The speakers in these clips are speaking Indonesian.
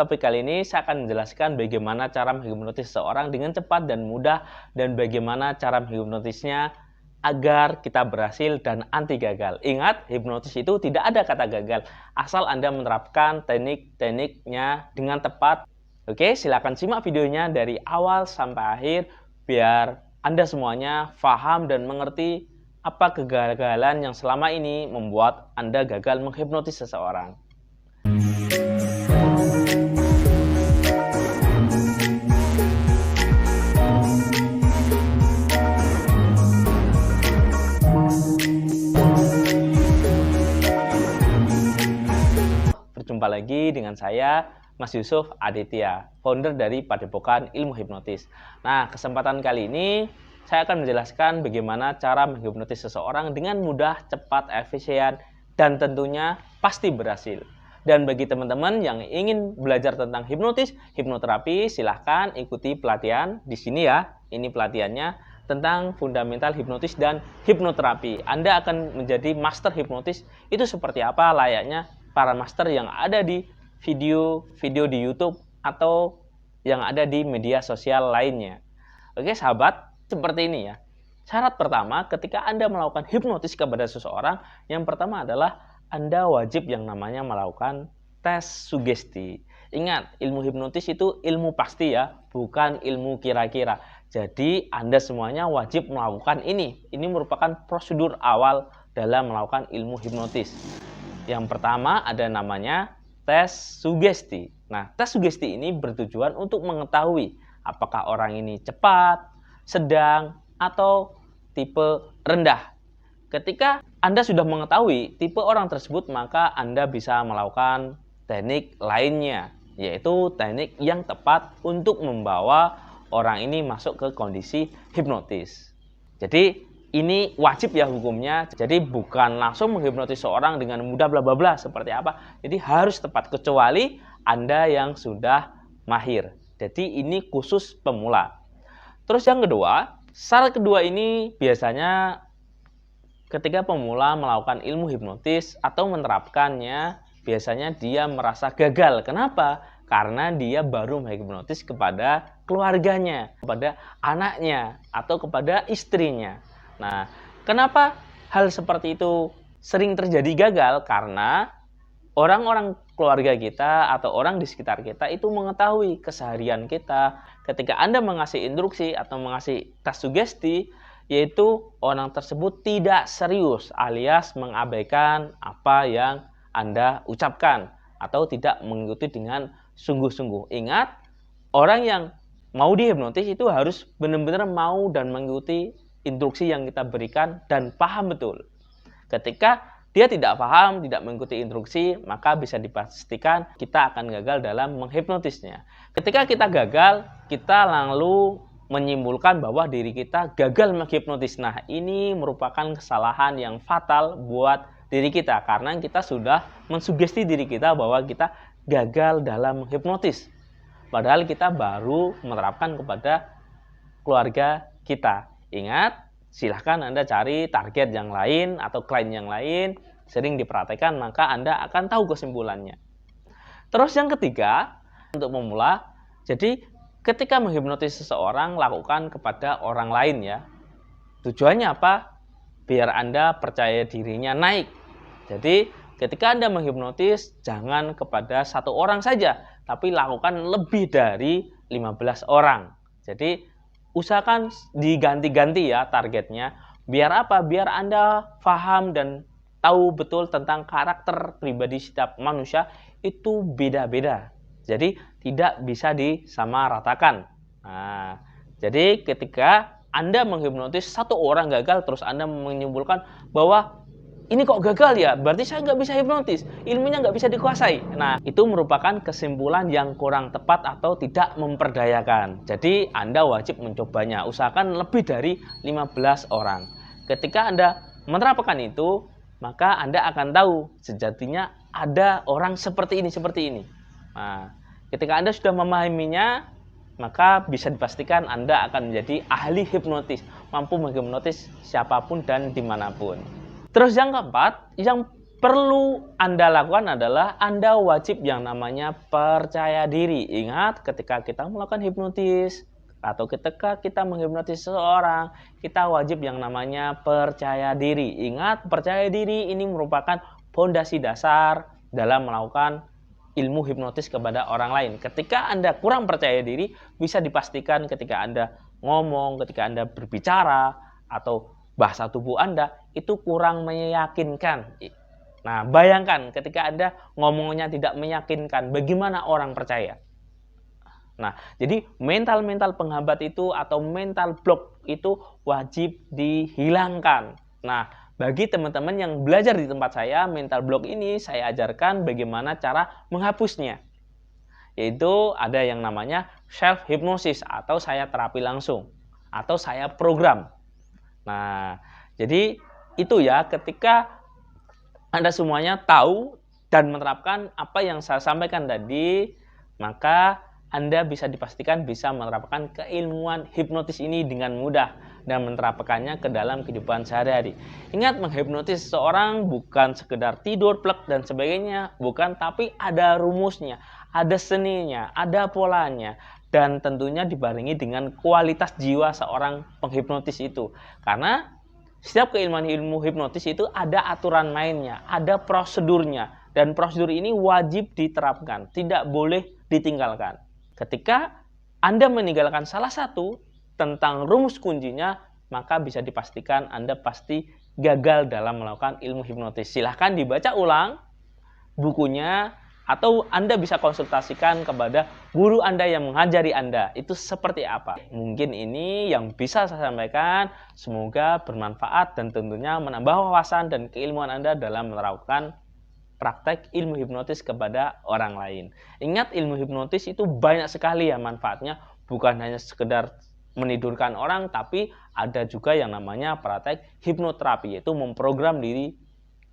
topik kali ini saya akan menjelaskan bagaimana cara menghipnotis seseorang dengan cepat dan mudah, dan bagaimana cara menghipnotisnya agar kita berhasil dan anti gagal. Ingat, hipnotis itu tidak ada kata gagal, asal Anda menerapkan teknik-tekniknya dengan tepat. Oke, silakan simak videonya dari awal sampai akhir, biar Anda semuanya paham dan mengerti apa kegagalan yang selama ini membuat Anda gagal menghipnotis seseorang. Berjumpa lagi dengan saya, Mas Yusuf Aditya, founder dari Padepokan Ilmu Hipnotis. Nah, kesempatan kali ini saya akan menjelaskan bagaimana cara menghipnotis seseorang dengan mudah, cepat, efisien, dan tentunya pasti berhasil. Dan bagi teman-teman yang ingin belajar tentang hipnotis, hipnoterapi, silahkan ikuti pelatihan di sini ya. Ini pelatihannya tentang fundamental hipnotis dan hipnoterapi. Anda akan menjadi master hipnotis. Itu seperti apa layaknya para master yang ada di video di YouTube atau yang ada di media sosial lainnya. Oke sahabat, seperti ini ya. Syarat pertama ketika Anda melakukan hipnotis kepada seseorang, yang pertama adalah Anda wajib yang namanya melakukan tes sugesti. Ingat, ilmu hipnotis itu ilmu pasti ya, bukan ilmu kira-kira. Jadi Anda semuanya wajib melakukan ini. Ini merupakan prosedur awal dalam melakukan ilmu hipnotis. Yang pertama ada namanya tes sugesti. Nah, tes sugesti ini bertujuan untuk mengetahui apakah orang ini cepat, sedang, atau tipe rendah. Ketika Anda sudah mengetahui tipe orang tersebut, maka Anda bisa melakukan teknik lainnya, yaitu teknik yang tepat untuk membawa orang ini masuk ke kondisi hipnotis. Jadi ini wajib ya hukumnya. Jadi bukan langsung menghipnotis seorang dengan mudah bla bla bla seperti apa. Jadi harus tepat, kecuali Anda yang sudah mahir. Jadi ini khusus pemula. Terus yang kedua, syarat kedua ini biasanya ketika pemula melakukan ilmu hipnotis atau menerapkannya, biasanya dia merasa gagal. Kenapa? Karena dia baru menghipnotis kepada keluarganya, kepada anaknya, atau kepada istrinya. Nah, kenapa hal seperti itu sering terjadi gagal? Karena orang-orang keluarga kita atau orang di sekitar kita itu mengetahui keseharian kita. Ketika Anda mengasih instruksi atau mengasih tes sugesti, yaitu orang tersebut tidak serius alias mengabaikan apa yang Anda ucapkan atau tidak mengikuti dengan sungguh-sungguh. Ingat, orang yang mau dihipnotis itu harus benar-benar mau dan mengikuti instruksi yang kita berikan dan paham betul. Ketika dia tidak paham, tidak mengikuti instruksi, maka bisa dipastikan kita akan gagal dalam menghipnotisnya. Ketika kita gagal, kita lalu menyimpulkan bahwa diri kita gagal menghipnotis. Nah, ini merupakan kesalahan yang fatal buat diri kita karena kita sudah mensugesti diri kita bahwa kita gagal dalam menghipnotis. Padahal kita baru menerapkan kepada keluarga kita. Ingat, silahkan Anda cari target yang lain atau klien yang lain, sering diperhatikan, maka Anda akan tahu kesimpulannya. Terus yang ketiga, untuk memula, jadi ketika menghipnotis seseorang, lakukan kepada orang lain ya. Tujuannya apa? Biar Anda percaya dirinya naik. Jadi ketika Anda menghipnotis, jangan kepada satu orang saja, tapi lakukan lebih dari 15 orang. Jadi usahakan diganti-ganti ya targetnya. Biar apa? Biar Anda paham dan tahu betul tentang karakter pribadi setiap manusia itu beda-beda. Jadi tidak bisa disamaratakan. Nah, jadi ketika Anda menghipnotis satu orang gagal, terus Anda menyimpulkan bahwa ini kok gagal ya, berarti saya nggak bisa hipnotis, ilmunya nggak bisa dikuasai. Nah, itu merupakan kesimpulan yang kurang tepat atau tidak memperdayakan. Jadi, Anda wajib mencobanya. Usahakan lebih dari 15 orang. Ketika Anda menerapkan itu, maka Anda akan tahu sejatinya ada orang seperti ini, seperti ini. Nah, ketika Anda sudah memahaminya, maka bisa dipastikan Anda akan menjadi ahli hipnotis, mampu menghipnotis siapapun dan dimanapun. Terus yang keempat, yang perlu Anda lakukan adalah Anda wajib yang namanya percaya diri. Ingat, ketika kita melakukan hipnotis atau ketika kita menghipnotis seseorang, kita wajib yang namanya percaya diri. Ingat, percaya diri ini merupakan fondasi dasar dalam melakukan ilmu hipnotis kepada orang lain. Ketika Anda kurang percaya diri, bisa dipastikan ketika Anda ngomong, ketika Anda berbicara, atau bahasa tubuh Anda itu kurang meyakinkan. Nah, bayangkan ketika Anda ngomongnya tidak meyakinkan, bagaimana orang percaya? Nah, jadi mental-mental penghambat itu atau mental block itu wajib dihilangkan. Nah, bagi teman-teman yang belajar di tempat saya, mental block ini saya ajarkan bagaimana cara menghapusnya. Yaitu ada yang namanya self hypnosis atau saya terapi langsung atau saya program. Nah, jadi itu ya, ketika Anda semuanya tahu dan menerapkan apa yang saya sampaikan tadi, maka Anda bisa dipastikan bisa menerapkan keilmuan hipnotis ini dengan mudah dan menerapkannya ke dalam kehidupan sehari-hari. Ingat, menghipnotis seseorang bukan sekedar tidur, plek, dan sebagainya, bukan, tapi ada rumusnya, ada seninya, ada polanya, dan tentunya dibarengi dengan kualitas jiwa seorang penghipnotis itu. Karena setiap keilmuan ilmu hipnotis itu ada aturan mainnya, ada prosedurnya, dan prosedur ini wajib diterapkan, tidak boleh ditinggalkan. Ketika Anda meninggalkan salah satu tentang rumus kuncinya, maka bisa dipastikan Anda pasti gagal dalam melakukan ilmu hipnotis. Silahkan dibaca ulang bukunya, atau Anda bisa konsultasikan kepada guru Anda yang mengajari Anda itu seperti apa. Mungkin ini yang bisa saya sampaikan, semoga bermanfaat dan tentunya menambah wawasan dan keilmuan Anda dalam menerapkan praktek ilmu hipnotis kepada orang lain. Ingat, ilmu hipnotis itu banyak sekali ya manfaatnya, bukan hanya sekedar menidurkan orang, tapi ada juga yang namanya praktek hipnoterapi, yaitu memprogram diri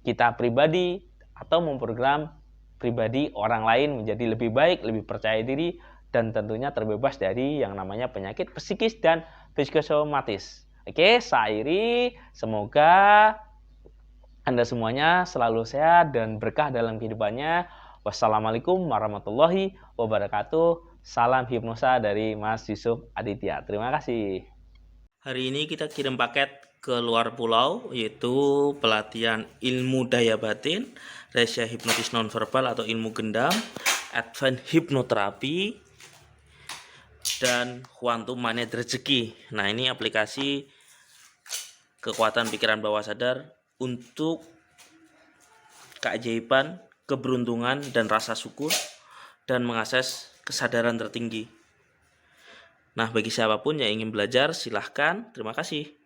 kita pribadi atau memprogram pribadi orang lain menjadi lebih baik, lebih percaya diri, dan tentunya terbebas dari yang namanya penyakit psikis dan psikosomatis. Oke, saya akhiri. Semoga Anda semuanya selalu sehat dan berkah dalam kehidupannya. Wassalamualaikum warahmatullahi wabarakatuh. Salam hipnosa dari Mas Yusuf Aditya. Terima kasih. Hari ini kita kirim paket ke luar pulau, yaitu pelatihan ilmu daya batin, rahasia hipnotis nonverbal atau ilmu gendam, advance hipnoterapi, dan quantum magnet rezeki. Nah, ini aplikasi kekuatan pikiran bawah sadar untuk keajaiban, keberuntungan, dan rasa syukur, dan mengakses kesadaran tertinggi. Nah, bagi siapapun yang ingin belajar, silahkan. Terima kasih.